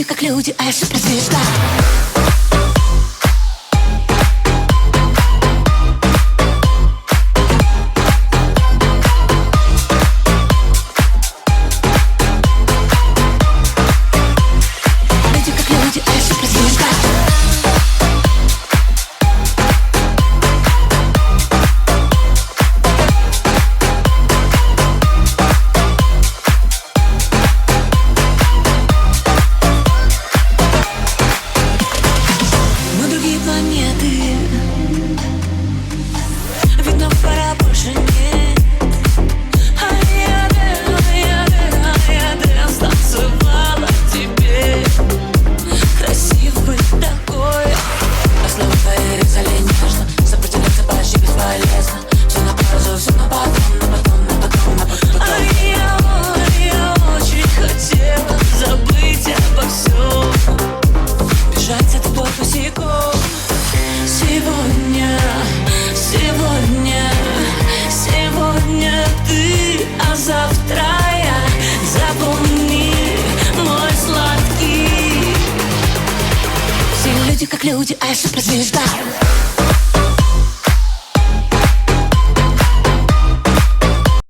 люди как люди, а я суперзвезда. Люди как люди, а я суперзвезда. Планеты. Видно, пора больше нет. Я танцевала тебе. Красив быть такой. А слова твои резали нежно. Сопротивляться почти бесполезно. Все на паузу, все на потом, на потом, на потом, на потом. Я очень хотела забыть обо всем. Бежать за тобой босиком. Сегодня ты, а завтра я. Запомни, мой сладкий. Все люди как люди, а я суперзвезда.